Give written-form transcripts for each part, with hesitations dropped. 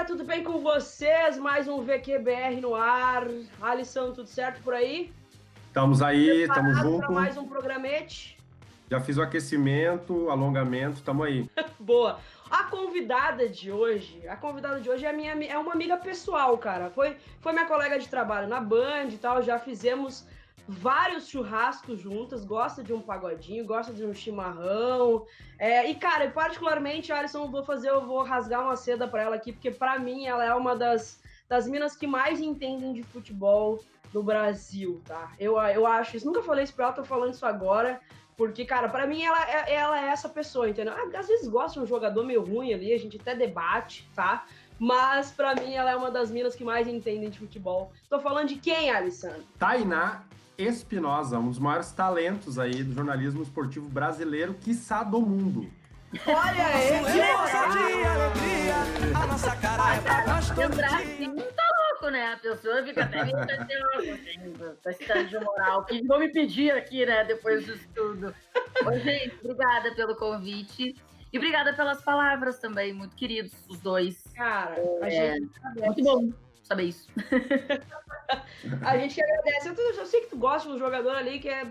galera, tudo bem com vocês? Mais um VQBR no ar. Alisson, tudo certo por aí? Estamos aí, estamos juntos. Para mais um programete? Já fiz o aquecimento, alongamento, estamos aí. Boa. A convidada de hoje é uma amiga pessoal, cara. Foi minha colega de trabalho na Band e tal, já fizemos vários churrascos juntas, gosta de um pagodinho, gosta de um chimarrão. E, cara, particularmente, Alisson, eu vou rasgar uma seda pra ela aqui, porque pra mim ela é uma das minas que mais entendem de futebol no Brasil, tá? Eu acho isso. Nunca falei isso pra ela, tô falando isso agora. Porque, cara, pra mim ela é essa pessoa, entendeu? Às vezes gosta de um jogador meio ruim ali, a gente até debate, tá? Mas pra mim ela é uma das minas que mais entendem de futebol. Tô falando de quem, Alisson? Tainá Espinosa, um dos maiores talentos aí do jornalismo esportivo brasileiro, quiçá do mundo. Olha aí! A nossa cara é pra nós todo dia. Tá louco, né? A pessoa fica até meio tá cidade de moral. Que vão me pedir aqui, né? Depois disso tudo. Oi, gente, obrigada pelo convite. E obrigada pelas palavras também, muito queridos, os dois. Cara, muito bom saber isso. A gente que agradece. Eu sei que tu gosta de um jogador ali que é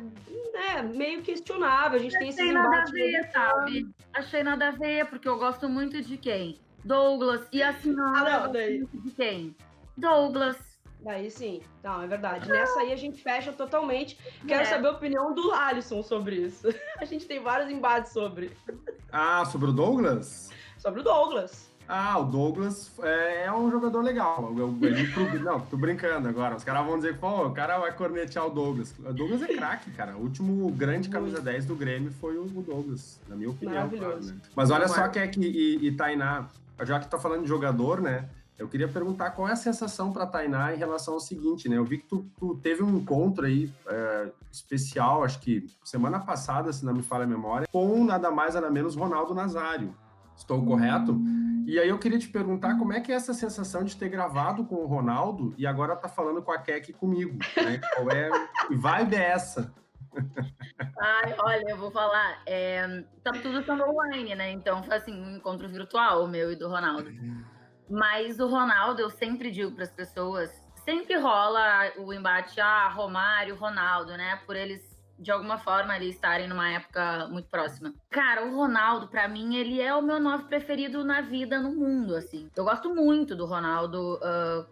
meio questionável. A gente tem esse nada a ver, sabe? Achei nada a ver, porque eu gosto muito de quem? Douglas. E a senhora daí. De quem? Douglas. Daí sim. Não, é verdade. Nessa aí a gente fecha totalmente. Quero saber a opinião do Alisson sobre isso. A gente tem vários embates sobre. Ah, sobre o Douglas? Sobre o Douglas. Ah, o Douglas é um jogador legal. Não, tô brincando agora. Os caras vão dizer que o cara vai cornetear o Douglas. O Douglas é craque, cara. O último grande camisa 10 do Grêmio foi o Douglas, na minha opinião. Maravilhoso. Claro, né? Mas olha só, Keck e Tainá, já que tá falando de jogador, né? Eu queria perguntar qual é a sensação pra Tainá em relação ao seguinte, né? Eu vi que tu teve um encontro aí especial, acho que semana passada, se não me falha a memória, com nada mais nada menos Ronaldo Nazário. Estou correto? E aí eu queria te perguntar como é que é essa sensação de ter gravado com o Ronaldo e agora tá falando com a Keck comigo, né? Qual é que vibe é essa? Ai, olha, eu vou falar, tá tudo sendo online, né? Então foi assim, um encontro virtual, o meu e do Ronaldo. Mas o Ronaldo, eu sempre digo para as pessoas, sempre rola o embate, Romário, Ronaldo, né? Por eles de alguma forma ali estarem numa época muito próxima. Cara, o Ronaldo, pra mim, ele é o meu 9 preferido na vida, no mundo, assim. Eu gosto muito do Ronaldo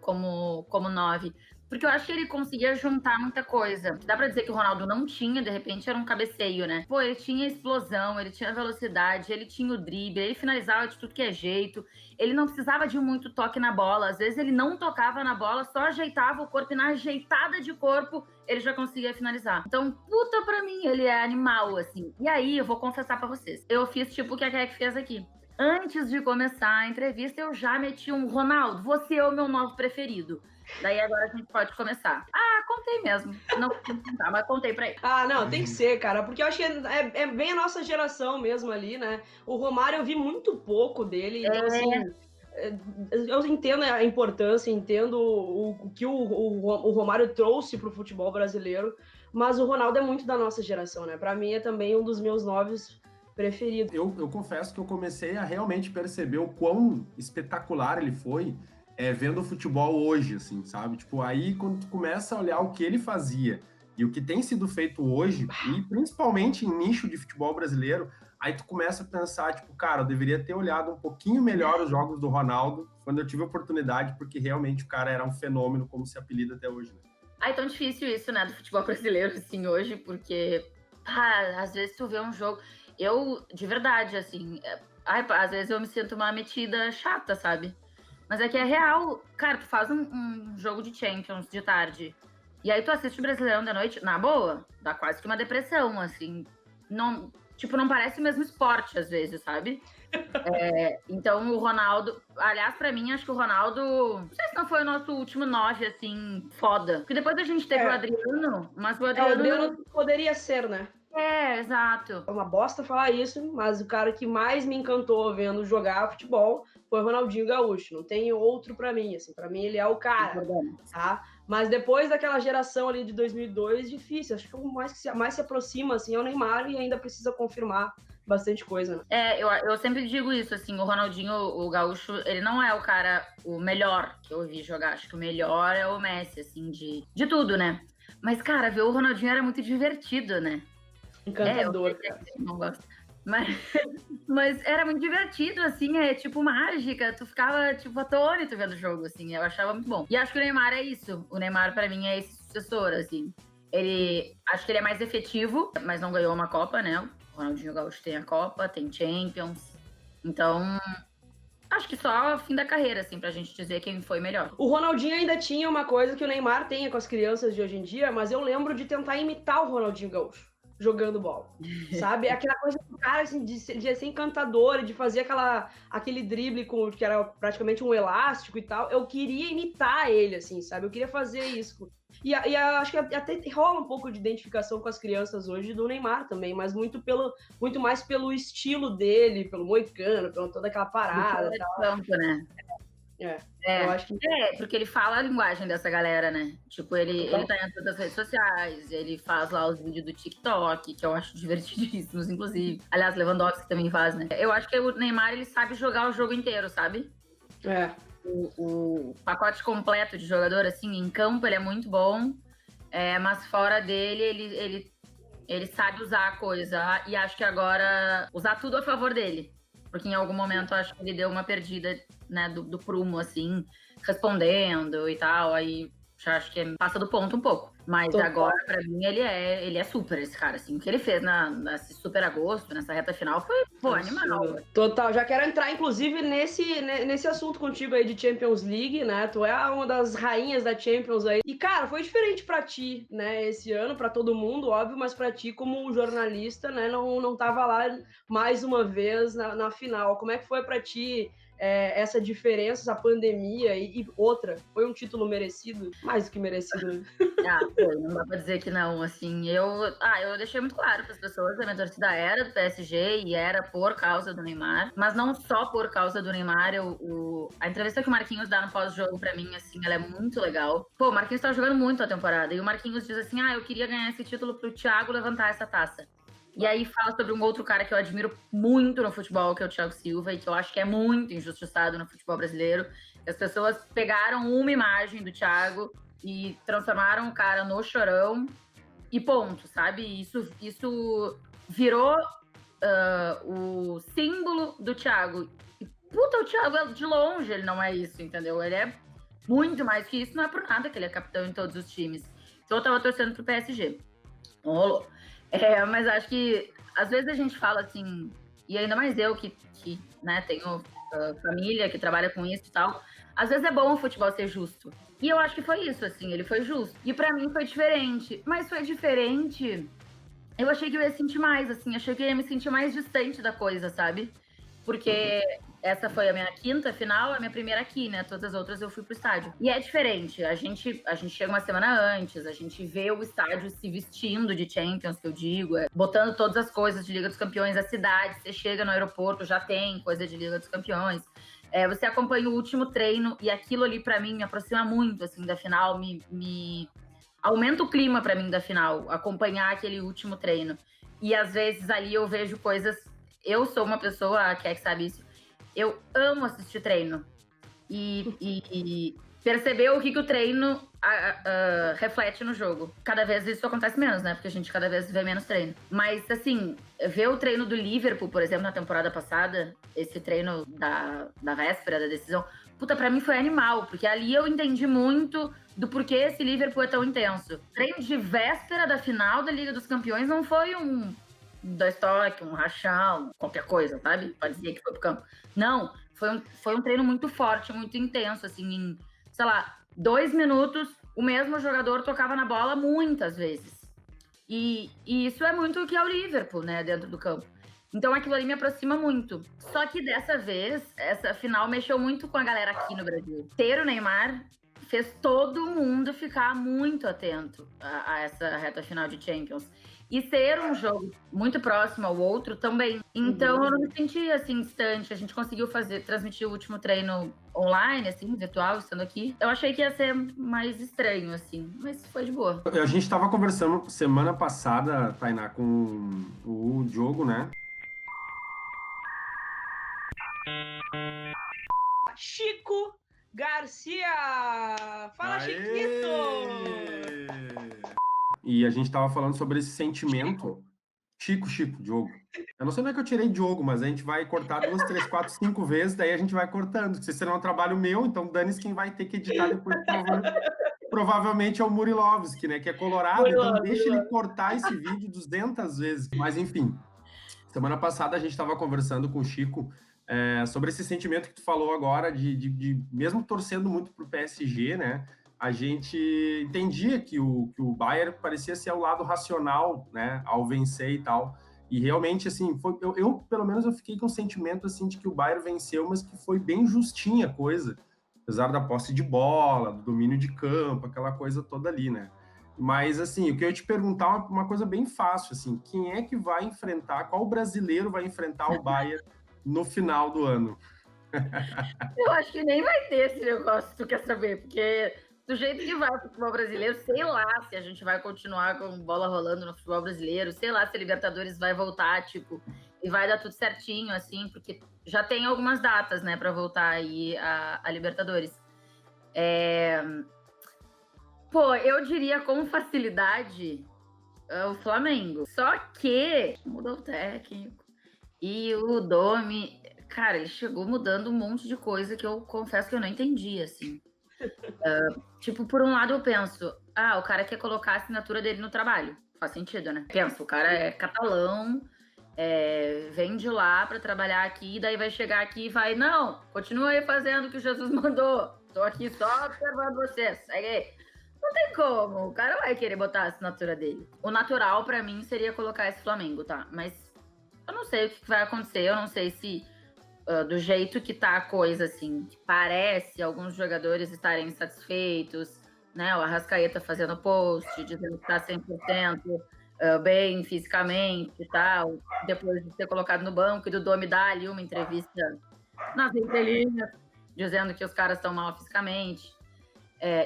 como 9, porque eu acho que ele conseguia juntar muita coisa. Dá pra dizer que o Ronaldo não tinha, de repente era um cabeceio, né? Pô, ele tinha explosão, ele tinha velocidade, ele tinha o drible, ele finalizava de tudo que é jeito. Ele não precisava de muito toque na bola. Às vezes ele não tocava na bola, só ajeitava o corpo e na ajeitada de corpo ele já conseguia finalizar. Então, puta pra mim, ele é animal, assim. E aí, eu vou confessar pra vocês. Eu fiz tipo o que a Keck fez aqui. Antes de começar a entrevista, eu já meti um Ronaldo, você é o meu 9 preferido. Daí agora a gente pode começar. Contei mesmo. Não vou contar, mas contei pra ele. Não, tem que ser, cara. Porque eu acho que é bem a nossa geração mesmo ali, né? O Romário eu vi muito pouco dele. Então, assim, eu entendo a importância, entendo o que o Romário trouxe pro futebol brasileiro. Mas o Ronaldo é muito da nossa geração, né? Pra mim é também um dos meus 9 preferidos. Eu confesso que eu comecei a realmente perceber o quão espetacular ele foi vendo o futebol hoje, assim, sabe? Tipo, aí quando tu começa a olhar o que ele fazia e o que tem sido feito hoje, e principalmente em nicho de futebol brasileiro, aí tu começa a pensar, tipo, cara, eu deveria ter olhado um pouquinho melhor os jogos do Ronaldo quando eu tive a oportunidade, porque realmente o cara era um fenômeno, como se apelida até hoje, né? É tão difícil isso, né, do futebol brasileiro, assim, hoje, porque, às vezes tu vê um jogo... Eu, de verdade, assim, às vezes eu me sinto uma metida chata, sabe? Mas é que é real. Cara, tu faz um jogo de Champions de tarde, e aí tu assiste o Brasileirão de noite, na boa, dá quase que uma depressão, assim. Não, não parece o mesmo esporte, às vezes, sabe? Então, o Ronaldo... Aliás, pra mim, acho que o Ronaldo... Não sei se não foi o nosso último 9, assim, foda. Porque depois a gente teve o Adriano, mas o Adriano poderia ser, né? Exato. É uma bosta falar isso, mas o cara que mais me encantou vendo jogar futebol foi o Ronaldinho Gaúcho. Não tem outro pra mim, assim. Pra mim, ele é o cara, tá? Mas depois daquela geração ali de 2002, difícil. Acho que o mais se aproxima, assim, é o Neymar e ainda precisa confirmar bastante coisa, né? Eu sempre digo isso, assim, o Ronaldinho, o Gaúcho, ele não é o cara, o melhor que eu vi jogar. Acho que o melhor é o Messi, assim, de tudo, né? Mas, cara, ver o Ronaldinho era muito divertido, né? Encantador, eu sei cara. que não gosto. Mas era muito divertido, assim, tipo mágica. Tu ficava, tipo, atônito vendo o jogo, assim. Eu achava muito bom. E acho que o Neymar é isso. O Neymar, pra mim, é esse sucessor, assim. Acho que ele é mais efetivo, mas não ganhou uma Copa, né? O Ronaldinho Gaúcho tem a Copa, tem Champions. Então, acho que só o fim da carreira, assim, pra gente dizer quem foi melhor. O Ronaldinho ainda tinha uma coisa que o Neymar tem com as crianças de hoje em dia, mas eu lembro de tentar imitar o Ronaldinho Gaúcho jogando bola, sabe? Aquela coisa do cara, assim, de ser encantador, de fazer aquele drible que era praticamente um elástico e tal. Eu queria imitar ele, assim, sabe? Eu queria fazer isso. E acho que até rola um pouco de identificação com as crianças hoje do Neymar também, mas muito mais pelo estilo dele, pelo moicano, pela toda aquela parada e tal. Campo, né? Eu acho que... porque ele fala a linguagem dessa galera, né? Tipo, ele tá em todas as redes sociais, ele faz lá os vídeos do TikTok, que eu acho divertidíssimos, inclusive. Aliás, Lewandowski também faz, né? Eu acho que o Neymar, ele sabe jogar o jogo inteiro, sabe? O pacote completo de jogador, assim, em campo ele é muito bom, mas fora dele, ele sabe usar a coisa. E acho que agora, usar tudo a favor dele. Porque em algum momento acho que ele deu uma perdida, né, do prumo, assim, respondendo e tal. Aí já acho que passa do ponto um pouco. Mas agora, pra mim, ele é super esse cara, assim. O que ele fez nesse super agosto, nessa reta final, foi animal. Total. Já quero entrar, inclusive, nesse assunto contigo aí de Champions League, né? Tu é uma das rainhas da Champions aí. E, cara, foi diferente pra ti, né? Esse ano, pra todo mundo, óbvio, mas pra ti, como jornalista, né? Não tava lá mais uma vez na final. Como é que foi pra ti essa diferença, essa pandemia e outra? Foi um título merecido? Mais do que merecido, né? Foi, não dá pra dizer que não, assim, eu deixei muito claro para as pessoas, a minha torcida era do PSG e era por causa do Neymar, mas não só por causa do Neymar, a entrevista que o Marquinhos dá no pós-jogo pra mim, assim, ela é muito legal. Pô, o Marquinhos tava jogando muito a temporada, e o Marquinhos diz assim, eu queria ganhar esse título pro Thiago levantar essa taça. E aí fala sobre um outro cara que eu admiro muito no futebol, que é o Thiago Silva, e que eu acho que é muito injustiçado no futebol brasileiro. As pessoas pegaram uma imagem do Thiago e transformaram o cara no chorão e ponto, sabe? Isso virou o símbolo do Thiago. E, puta, o Thiago, de longe, ele não é isso, entendeu? Ele é muito mais que isso, não é por nada que ele é capitão em todos os times. Então eu tava torcendo pro PSG. Não rolou. Mas acho que, às vezes a gente fala assim, e ainda mais eu que né, tenho família que trabalha com isso e tal, às vezes é bom o futebol ser justo. E eu acho que foi isso, assim, ele foi justo. E pra mim foi diferente. Mas foi diferente, eu achei que eu ia sentir mais, assim, achei que eu ia me sentir mais distante da coisa, sabe? Porque essa foi a minha quinta final, a minha primeira aqui, né? Todas as outras eu fui pro estádio. E é diferente, a gente chega uma semana antes, a gente vê o estádio se vestindo de Champions, que eu digo, botando todas as coisas de Liga dos Campeões, a cidade, você chega no aeroporto, já tem coisa de Liga dos Campeões. Você acompanha o último treino e aquilo ali pra mim me aproxima muito, assim, da final, me aumenta o clima pra mim da final, acompanhar aquele último treino. E às vezes ali eu vejo coisas. Eu sou uma pessoa, a Kek sabe isso, eu amo assistir treino. E perceber o que o treino reflete no jogo. Cada vez isso acontece menos, né? Porque a gente cada vez vê menos treino. Mas, assim, ver o treino do Liverpool, por exemplo, na temporada passada, esse treino da véspera da decisão, puta, pra mim foi animal. Porque ali eu entendi muito do porquê esse Liverpool é tão intenso. Treino de véspera da final da Liga dos Campeões não foi um dois-toque, um rachão, qualquer coisa, sabe? Pode dizer que foi pro campo. Não, foi um treino muito forte, muito intenso, assim, em, sei lá, 2 minutos, o mesmo jogador tocava na bola muitas vezes. E isso é muito o que é o Liverpool, né, dentro do campo. Então aquilo ali me aproxima muito. Só que dessa vez, essa final mexeu muito com a galera aqui no Brasil. Ter o Neymar fez todo mundo ficar muito atento a essa reta final de Champions. E ser um jogo muito próximo ao outro também. Então eu não me senti assim distante. A gente conseguiu transmitir o último treino online, assim, virtual, estando aqui. Eu achei que ia ser mais estranho, assim, mas foi de boa. A gente estava conversando semana passada, Tainá, com o Diogo, né? Chico Garcia! Fala, Aê! Chiquito! E a gente tava falando sobre esse sentimento. Chico, Diogo. Eu não sei onde é que eu tirei Diogo, mas a gente vai cortar 2, 3, 4, 5 vezes, daí a gente vai cortando. Se será um trabalho meu, então dane-se quem vai ter que editar depois, provavelmente é o Murilovski, né? Que é colorado, então deixa ele cortar esse vídeo 200 vezes. Mas enfim, semana passada a gente estava conversando com o Chico sobre esse sentimento que tu falou agora, de mesmo torcendo muito pro PSG, né? A gente entendia que o Bayern parecia ser o lado racional, né, ao vencer e tal. E realmente, assim, eu pelo menos eu fiquei com o sentimento assim de que o Bayern venceu, mas que foi bem justinha a coisa, apesar da posse de bola, do domínio de campo, aquela coisa toda ali, né? Mas assim, o que eu ia te perguntar é uma coisa bem fácil, assim, quem é que vai enfrentar, qual brasileiro vai enfrentar o Bayern no final do ano? Eu acho que nem vai ter esse negócio, tu quer saber, porque do jeito que vai o futebol brasileiro, sei lá se a gente vai continuar com bola rolando no futebol brasileiro, sei lá se a Libertadores vai voltar, tipo, e vai dar tudo certinho, assim, porque já tem algumas datas, né, pra voltar aí a Libertadores. Pô, eu diria com facilidade o Flamengo. Só que mudou o técnico. E o Domi, cara, ele chegou mudando um monte de coisa que eu confesso que eu não entendi, assim. Tipo, por um lado eu penso, o cara quer colocar a assinatura dele no trabalho. Faz sentido, né? Penso, o cara é catalão, vem de lá pra trabalhar aqui, daí vai chegar aqui e vai, não, continua aí fazendo o que o Jesus mandou. Tô aqui só observando vocês. Segue aí. Não tem como, o cara vai querer botar a assinatura dele. O natural pra mim seria colocar esse Flamengo, tá? Mas eu não sei o que vai acontecer, eu não sei se do jeito que tá a coisa, assim, que parece alguns jogadores estarem insatisfeitos, né? O Arrascaeta fazendo post, dizendo que tá 100% bem fisicamente e tal, depois de ser colocado no banco, e do Domi dar ali uma entrevista nas entrelinhas, dizendo que os caras estão mal fisicamente.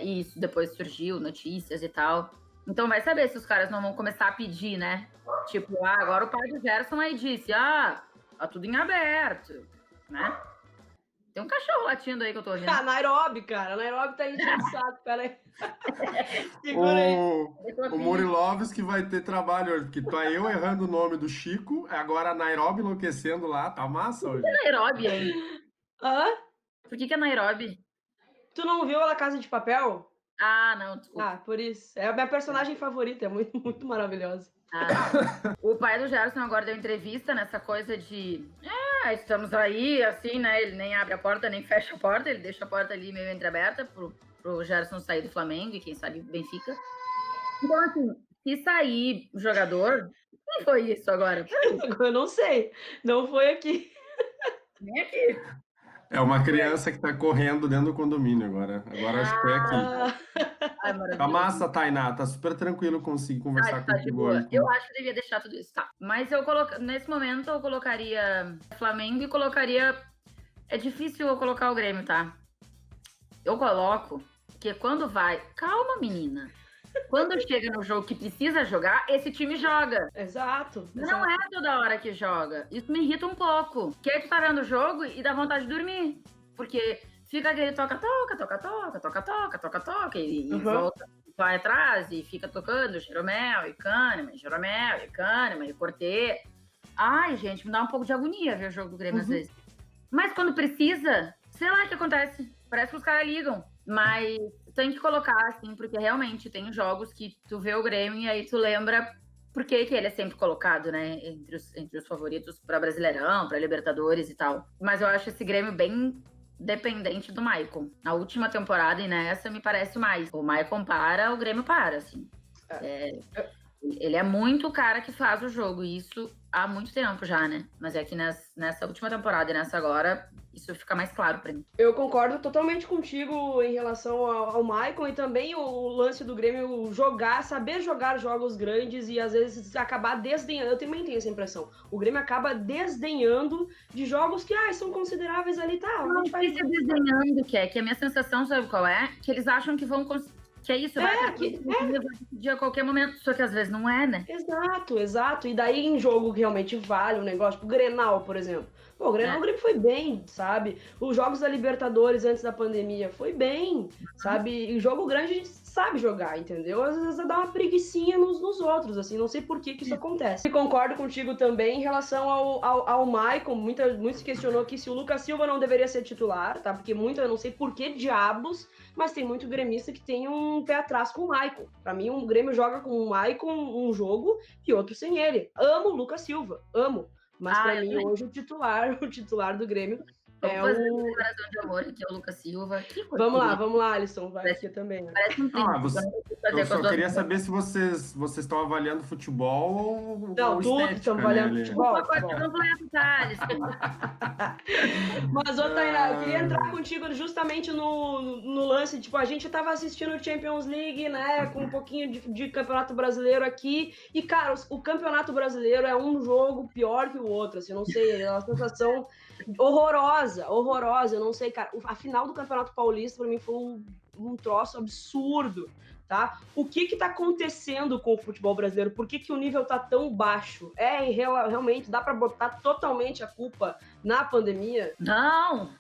E isso depois surgiu, notícias e tal. Então vai saber se os caras não vão começar a pedir, né? Tipo, agora o pai do Gerson aí disse, tá tudo em aberto, né? Tem um cachorro latindo aí que eu tô ouvindo. Nairobi, cara. Nairobi tá enchendo o saco, peraí. Segura aí. O Murilovski vai ter trabalho hoje, porque tá eu errando o nome do Chico, agora a Nairobi enlouquecendo lá, tá massa hoje. Por que Nairobi, hein? Por que é Nairobi? Tu não viu La Casa de Papel? Não, desculpa. Por isso. É a minha personagem favorita, é muito, muito maravilhosa. O pai do Gerson agora deu entrevista nessa coisa de estamos aí, assim, né? Ele nem abre a porta, nem fecha a porta, ele deixa a porta ali meio entreaberta pro Gerson sair do Flamengo e quem sabe Benfica. Então, assim, se sair jogador, quem foi isso agora? Eu não sei, não foi aqui. Nem aqui. É uma criança que tá correndo dentro do condomínio agora. Agora acho que foi aqui. Tá massa, Tainá. Tá super tranquilo conseguir conversar contigo hoje. Eu acho que devia deixar tudo isso, tá. Mas nesse momento eu colocaria Flamengo e colocaria... É difícil eu colocar o Grêmio, tá? Eu coloco, porque quando vai... Calma, menina. Quando chega no jogo que precisa jogar, esse time joga. Exato. Não é toda hora que joga. Isso me irrita um pouco. Porque aí tu tá vendo o jogo e dá vontade de dormir. Porque fica aquele toca-toca, toca-toca, toca-toca, toca-toca, e volta, vai atrás e fica tocando Jeromel e Kahneman, Jeromel e Kahneman e Cortez. Ai, gente, me dá um pouco de agonia ver o jogo do Grêmio às vezes. Mas quando precisa, sei lá o que acontece. Parece que os caras ligam. Mas tem que colocar, assim, porque realmente tem jogos que tu vê o Grêmio e aí tu lembra por que ele é sempre colocado, né, entre os favoritos para Brasileirão, para Libertadores e tal. Mas eu acho esse Grêmio bem dependente do Maicon. Na última temporada e nessa me parece mais. O Maicon para, o Grêmio para, assim. Ele é muito o cara que faz o jogo, e isso há muito tempo já, né? Mas é que nessa última temporada e nessa agora, Isso fica mais claro pra mim. Eu concordo totalmente contigo em relação ao Maicon e também o lance do Grêmio saber jogar jogos grandes e às vezes acabar desdenhando. Eu também tenho essa impressão. O Grêmio acaba desdenhando de jogos que são consideráveis ali, tá? Não sei se é desdenhando, que a minha sensação, sabe qual é? Que eles acham que vão que é isso, vai decidir a qualquer momento, só que às vezes não é, né? Exato. E daí em jogo que realmente vale o negócio, tipo o Grenal, por exemplo. Pô, o Grenal, o Grêmio foi bem, sabe? Os jogos da Libertadores antes da pandemia foi bem, sabe? E jogo grande a gente sabe jogar, entendeu? Às vezes dá uma preguicinha nos outros, assim, não sei por que isso acontece. E concordo contigo também em relação ao Maicon, muito se questionou aqui se o Lucas Silva não deveria ser titular, tá? Porque eu não sei por que diabos, mas tem muito gremista que tem um pé atrás com o Maicon. Pra mim, um Grêmio joga com o Maicon um jogo e outro sem ele. Amo o Lucas Silva, amo. Mas pra mim, hoje, o titular do Grêmio é o... declaração de amor, que é o Lucas Silva. Vamos lá, Alisson, vai aqui também. Parece um eu só queria saber se vocês estão avaliando futebol ou não, tudo estamos avaliando futebol. Mas, Tainá, eu queria entrar contigo justamente no lance, tipo, a gente tava assistindo o Champions League, né, com um pouquinho de Campeonato Brasileiro aqui, e, cara, o Campeonato Brasileiro é um jogo pior que o outro, assim, eu não sei, é uma sensação horrorosa, eu não sei, cara, a final do Campeonato Paulista, pra mim, foi um troço absurdo, tá? O que tá acontecendo com o futebol brasileiro? Por que o nível tá tão baixo? Realmente, dá pra botar totalmente a culpa na pandemia? Não,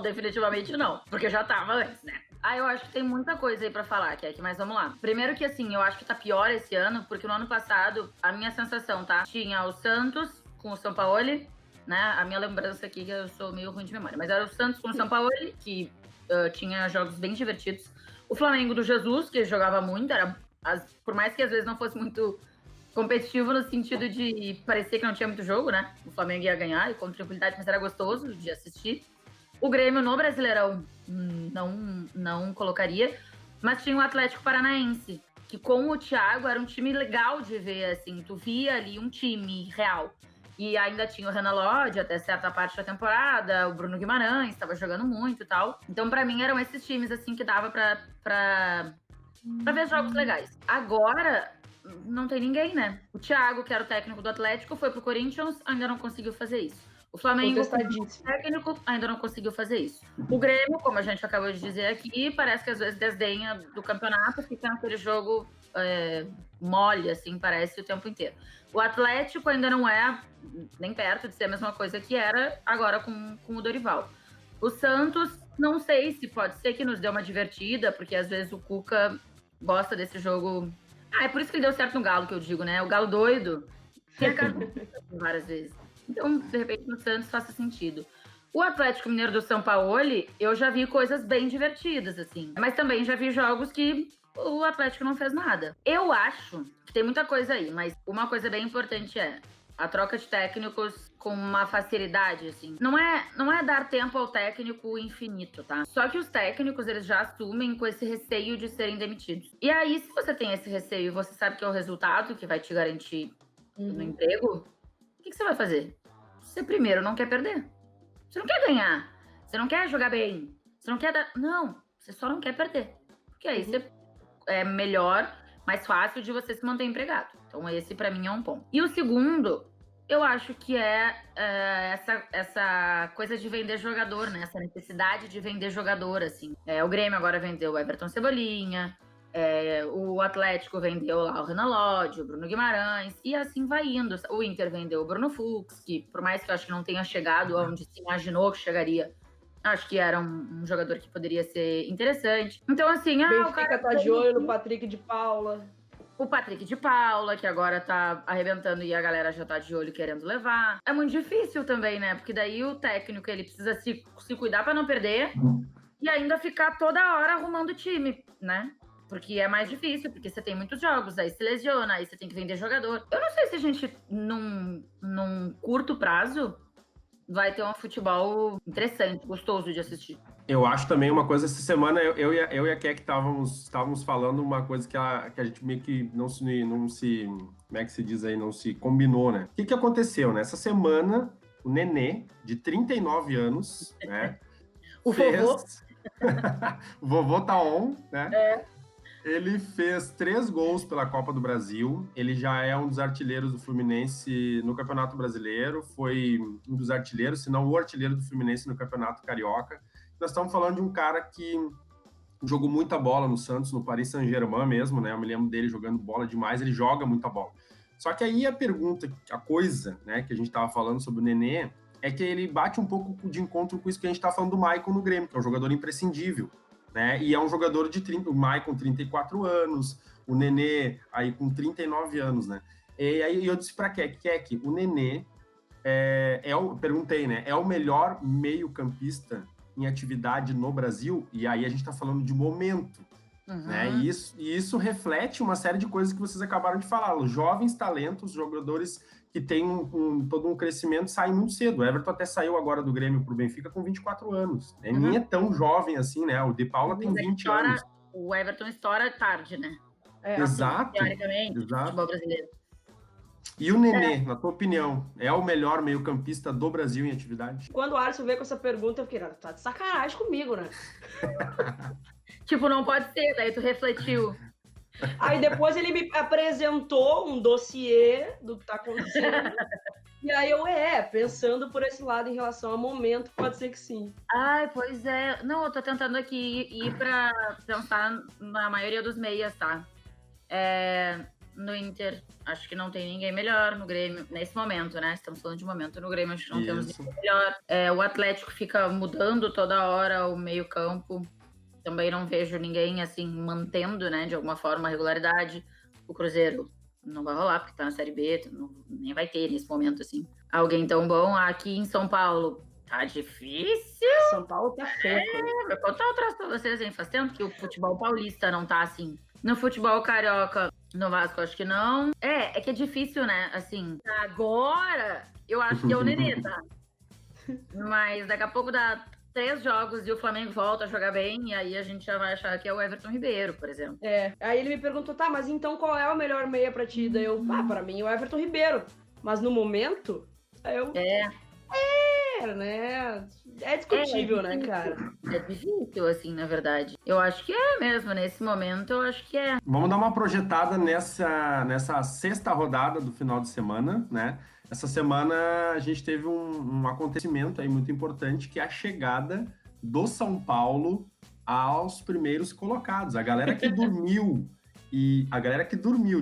definitivamente não, porque já tava antes, né? Eu acho que tem muita coisa aí pra falar, Kek, mas vamos lá. Primeiro que, assim, eu acho que tá pior esse ano, porque no ano passado, a minha sensação, tá? Tinha o Santos com o Sampaoli, né? A minha lembrança aqui, que eu sou meio ruim de memória, mas era o Santos com o Sampaoli, que tinha jogos bem divertidos. O Flamengo do Jesus, que jogava muito, por mais que às vezes não fosse muito competitivo no sentido de parecer que não tinha muito jogo, né? O Flamengo ia ganhar e com tranquilidade, mas era gostoso de assistir. O Grêmio no Brasileirão não colocaria, mas tinha o Atlético Paranaense, que com o Thiago era um time legal de ver, assim, tu via ali um time real. E ainda tinha o Renan Lodge até certa parte da temporada, o Bruno Guimarães estava jogando muito e tal. Então, pra mim, eram esses times, assim, que dava pra ver jogos legais. Agora, não tem ninguém, né? O Thiago, que era o técnico do Atlético, foi pro Corinthians, ainda não conseguiu fazer isso. O Flamengo, o técnico, ainda não conseguiu fazer isso. O Grêmio, como a gente acabou de dizer aqui, parece que às vezes desdenha do campeonato, fica naquele jogo mole, assim, parece o tempo inteiro. O Atlético ainda não é nem perto de ser a mesma coisa que era agora com o Dorival. O Santos, não sei se pode ser que nos dê uma divertida, porque às vezes o Cuca gosta desse jogo. É por isso que ele deu certo no Galo, que eu digo, né? O Galo doido tem a cara várias vezes. Então, de repente, no Santos faça sentido. O Atlético Mineiro do Sampaoli, eu já vi coisas bem divertidas, assim. Mas também já vi jogos que o Atlético não fez nada. Eu acho que tem muita coisa aí, mas uma coisa bem importante é a troca de técnicos com uma facilidade, assim. Não é dar tempo ao técnico infinito, tá? Só que os técnicos, eles já assumem com esse receio de serem demitidos. E aí, se você tem esse receio e você sabe que é o resultado que vai te garantir no emprego, o que você vai fazer? Você primeiro não quer perder. Você não quer ganhar. Você não quer jogar bem. Você não quer dar... Não, você só não quer perder. Porque aí é melhor, mais fácil de você se manter empregado. Então esse pra mim é um ponto. E o segundo, eu acho que essa coisa de vender jogador, né? Essa necessidade de vender jogador, assim. O Grêmio agora vendeu o Everton Cebolinha, o Atlético vendeu lá o Renan Lodge, o Bruno Guimarães, e assim vai indo. O Inter vendeu o Bruno Fux, que por mais que eu acho que não tenha chegado onde se imaginou que chegaria, acho que era um jogador que poderia ser interessante. Então, assim... o cara tá de olho no Patrick de Paula. O Patrick de Paula, que agora tá arrebentando e a galera já tá de olho querendo levar. É muito difícil também, né? Porque daí o técnico, ele precisa se cuidar pra não perder e ainda ficar toda hora arrumando time, né? Porque é mais difícil, porque você tem muitos jogos, aí se lesiona, aí você tem que vender jogador. Eu não sei se a gente, num curto prazo, vai ter um futebol interessante, gostoso de assistir. Eu acho também uma coisa, essa semana eu e a Kek estávamos falando uma coisa que a gente meio que não se, como é que se diz aí, não se combinou, né? O que aconteceu, né? Essa semana o Nenê, de 39 anos, né? O vovô. O vovô tá on, né? É. Ele fez 3 gols pela Copa do Brasil. Ele já é um dos artilheiros do Fluminense no Campeonato Brasileiro. Foi um dos artilheiros, se não o artilheiro do Fluminense no Campeonato Carioca. Nós estamos falando de um cara que jogou muita bola no Santos, no Paris Saint-Germain mesmo, né? Eu me lembro dele jogando bola demais. Ele joga muita bola. Só que aí a pergunta, a coisa, né, que a gente estava falando sobre o Nenê, é que ele bate um pouco de encontro com isso que a gente está falando do Maicon no Grêmio, que é um jogador imprescindível. Né? E é um jogador de 30, o Maicon 34 anos, o Nenê aí com 39 anos, né? E aí eu disse para Keck, o Nenê perguntei, né? É o melhor meio-campista em atividade no Brasil? E aí a gente está falando de momento, né? E isso reflete uma série de coisas que vocês acabaram de falar. Os jovens talentos, jogadores que têm todo um crescimento, saem muito cedo. O Everton até saiu agora do Grêmio pro Benfica com 24 anos. Nem é tão jovem assim, né? O De Paula tem 20 anos. O Everton estoura tarde, né? Exato. Teoricamente, no futebol brasileiro. E o Nenê, na tua opinião, é o melhor meio-campista do Brasil em atividade? Quando o Alisson veio com essa pergunta, eu fiquei, tá de sacanagem comigo, né? Tipo, não pode ser, daí tu refletiu. Aí depois ele me apresentou um dossiê do que tá acontecendo. E aí eu, pensando por esse lado em relação ao momento, pode ser que sim. Ai, pois é. Não, eu tô tentando aqui ir pra pensar na maioria dos meias, tá? No Inter, acho que não tem ninguém melhor. No Grêmio, nesse momento, né? Estamos falando de momento. No Grêmio, acho que não temos ninguém melhor. O Atlético fica mudando toda hora o meio-campo. Também não vejo ninguém, assim, mantendo, né, de alguma forma, a regularidade. O Cruzeiro não vai rolar, porque tá na Série B, nem vai ter nesse momento, assim. Alguém tão bom. Aqui em São Paulo, tá difícil. São Paulo tá feio. Vou contar um troço pra vocês, hein? Faz tempo que o futebol paulista não tá assim. No futebol carioca, no Vasco, acho que não. É que é difícil, né? Assim, agora, eu acho que é o Nenê, tá? Mas daqui a pouco dá 3 jogos e o Flamengo volta a jogar bem, e aí a gente já vai achar que é o Everton Ribeiro, por exemplo. Aí ele me perguntou, tá, mas então qual é o melhor meia pra ti? Daí eu, pra mim o Everton Ribeiro. Mas no momento, né? É discutível, né, cara? É difícil, assim, na verdade. Eu acho que é mesmo, nesse momento, eu acho que é. Vamos dar uma projetada nessa 6ª rodada do final de semana, né? Essa semana a gente teve um acontecimento aí muito importante, que é a chegada do São Paulo aos primeiros colocados. A galera que dormiu,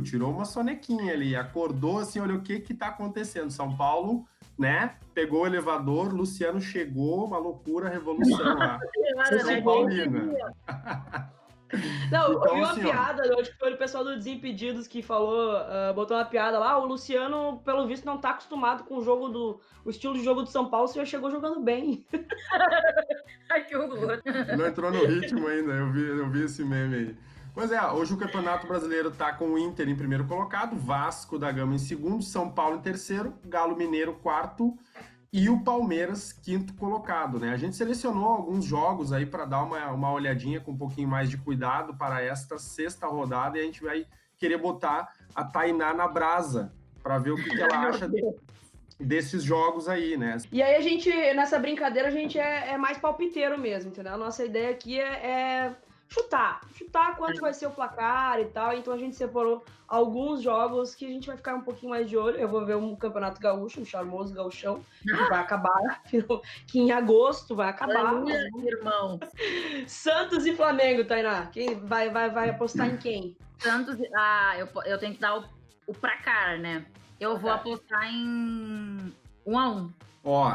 tirou uma sonequinha ali, acordou assim, olha o que tá acontecendo. São Paulo, né, pegou o elevador, Luciano chegou, uma loucura, revolução lá. São Paulina. Não, então, eu vi uma assim, piada, acho que foi o pessoal do Desimpedidos que falou, botou uma piada lá, o Luciano, pelo visto, não tá acostumado com o estilo de jogo do São Paulo, já chegou jogando bem. Ai, que horror. Não entrou no ritmo ainda, eu vi esse meme aí. Pois hoje o Campeonato Brasileiro tá com o Inter em primeiro colocado, Vasco da Gama em segundo, São Paulo em terceiro, Galo Mineiro quarto e o Palmeiras quinto colocado, né? A gente selecionou alguns jogos aí para dar uma olhadinha com um pouquinho mais de cuidado para esta 6ª rodada, e a gente vai querer botar a Tainá na brasa para ver o que ela acha desses jogos aí, né? E aí a gente, nessa brincadeira, a gente é mais palpiteiro mesmo, entendeu? A nossa ideia aqui é chutar quanto vai ser o placar e tal, então a gente separou alguns jogos que a gente vai ficar um pouquinho mais de olho. Eu vou ver um Campeonato Gaúcho, um charmoso gauchão, que vai acabar, que em agosto vai acabar. Aleluia, irmão. Santos e Flamengo, Tainá, quem vai apostar em quem? Santos, eu tenho que dar o placar, né? Eu vou apostar em 1-1.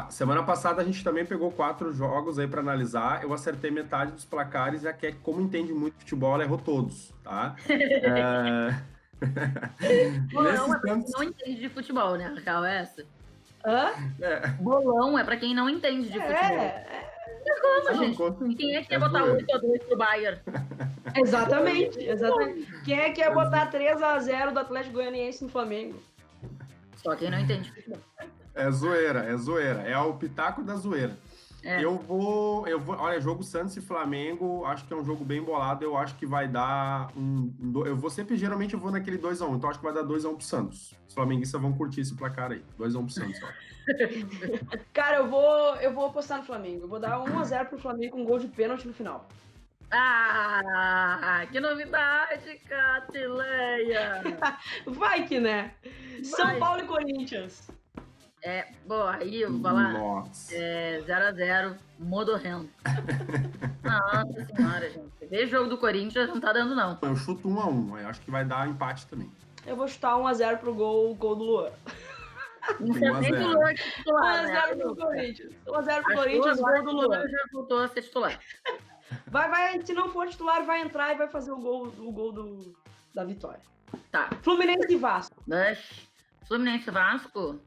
Semana passada a gente também pegou 4 jogos aí para analisar. Eu acertei metade dos placares e a Keck, como entende muito futebol, ela errou todos, tá? Bolão é pra quem não entende de futebol, né? A real é essa. Hã? Bolão é pra quem não entende de futebol. Como, gente? Quem é que quer botar 8-2 pro Bayern? Exatamente. Quem é que quer botar 3-0 do Atlético Goianiense no Flamengo? Só quem não entende de futebol. É zoeira. É o pitaco da zoeira. Eu vou. Olha, jogo Santos e Flamengo, acho que é um jogo bem bolado. Eu acho que vai dar eu vou sempre, geralmente, eu vou naquele 2x1. Então acho que vai dar 2x1 pro Santos. Os flamenguistas vão curtir esse placar aí. 2x1 pro Santos, ó. Cara, eu vou apostar no Flamengo. Eu vou dar 1x0 pro Flamengo com um gol de pênalti no final. Ah, que novidade, Catileia! Vai que, né? São Paulo e Corinthians. Boa, aí eu vou falar. Nossa. 0x0, modorrendo. Nossa senhora, gente. Ver jogo do Corinthians não tá dando, não. Eu chuto 1x1. Eu acho que vai dar empate também. Eu vou chutar 1x0 pro gol do Luan. Não sei nem do Luan que titular, 1x0 pro Corinthians. 1x0 pro Corinthians, gol do Luan. Já voltou a ser titular. Vai, se não for titular, vai entrar e vai fazer o gol da vitória. Tá. Fluminense e Vasco. Fluminense e Vasco,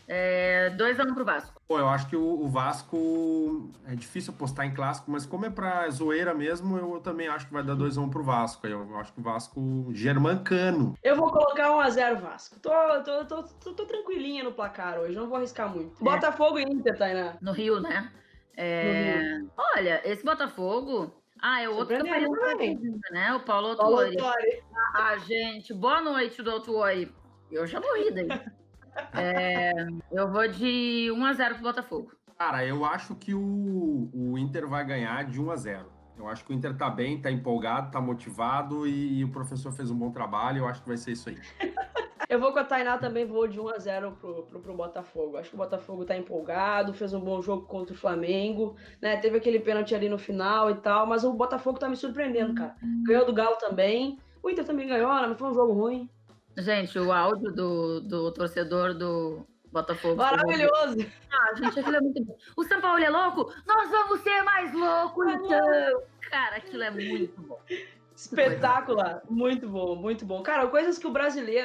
2x1 pro Vasco. Pô, eu acho que o Vasco... É difícil apostar em clássico, mas como é pra zoeira mesmo, eu também acho que vai dar 2x1 pro Vasco. Eu acho que o Vasco germancano. Eu vou colocar 1x0 Vasco. Tô tranquilinha no placar hoje, não vou arriscar muito. Botafogo e Inter, Tainá. No Rio, né? Olha, esse Botafogo... é o outro que né? O Paulo Autuori. Gente, boa noite do Autuori. Eu já morri daí. Eu vou de 1x0 pro Botafogo. Cara, eu acho que o Inter vai ganhar de 1x0. Eu acho que o Inter tá bem, tá empolgado, tá motivado e o professor fez um bom trabalho. Eu acho que vai ser isso aí. Eu vou com a Tainá também, vou de 1x0 pro Botafogo. Acho que o Botafogo tá empolgado, fez um bom jogo contra o Flamengo, né? Teve aquele pênalti ali no final e tal, mas o Botafogo tá me surpreendendo, cara. Ganhou do Galo também. O Inter também ganhou, né? Mas foi um jogo ruim. Gente, o áudio do torcedor do Botafogo. Maravilhoso! Gente, aquilo é muito bom. O São Paulo é louco? Nós vamos ser mais loucos, então! Cara, aquilo é muito bom. Espetacular, muito bom, muito bom. Cara, coisas que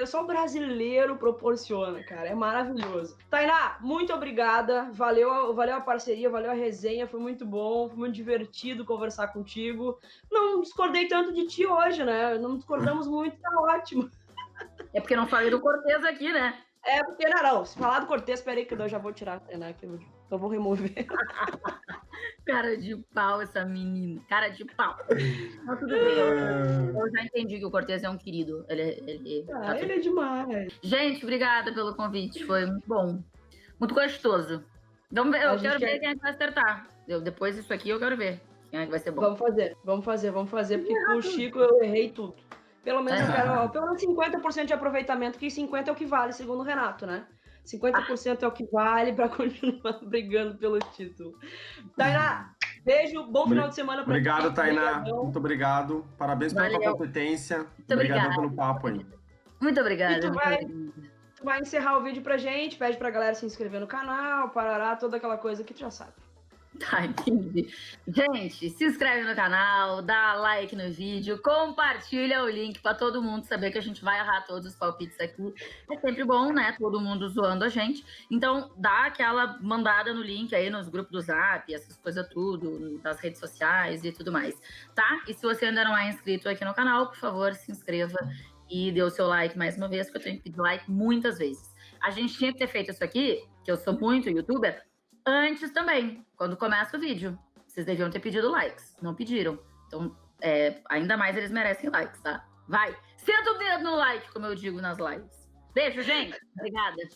só o brasileiro proporciona, cara, é maravilhoso. Tainá, muito obrigada, valeu a parceria, valeu a resenha, foi muito bom, foi muito divertido conversar contigo. Não discordei tanto de ti hoje, né? Não discordamos muito, tá ótimo. É porque não falei do Cortez aqui, né? Porque não. Se falar do Cortez, peraí que eu já vou tirar, né? Eu vou remover. Cara de pau essa menina. Cara de pau. Mas tudo bem. Eu já entendi que o Cortez é um querido. Ele é demais. Gente, obrigada pelo convite. Foi muito bom. Muito gostoso. Vamos ver. Eu quero ver quem é que vai acertar. Depois disso aqui, eu quero ver quem é que vai ser bom. Vamos fazer. Porque com o Chico eu errei tudo. Pelo menos eu quero pelo menos 50% de aproveitamento, que 50% é o que vale, segundo o Renato, né? 50% é o que vale para continuar brigando pelo título. Tainá, beijo, bom final de semana para Obrigado, Tainá. Muito obrigado. Parabéns pela tua competência. Obrigado pelo papo aí. Muito obrigada. Tu vai encerrar o vídeo pra gente, pede pra galera se inscrever no canal, parará, toda aquela coisa que tu já sabe. Tá, entendi. Gente, se inscreve no canal, dá like no vídeo, compartilha o link para todo mundo saber que a gente vai errar todos os palpites aqui. É sempre bom, né? Todo mundo zoando a gente. Então, dá aquela mandada no link aí nos grupos do Zap, essas coisas tudo, nas redes sociais e tudo mais, tá? E se você ainda não é inscrito aqui no canal, por favor, se inscreva e dê o seu like mais uma vez, porque eu tenho que pedir like muitas vezes. A gente tinha que ter feito isso aqui, que eu sou muito youtuber, antes também, quando começa o vídeo. Vocês deviam ter pedido likes, não pediram. Então, ainda mais eles merecem likes, tá? Vai, senta o dedo no like, como eu digo nas lives. Beijo, gente. Obrigada.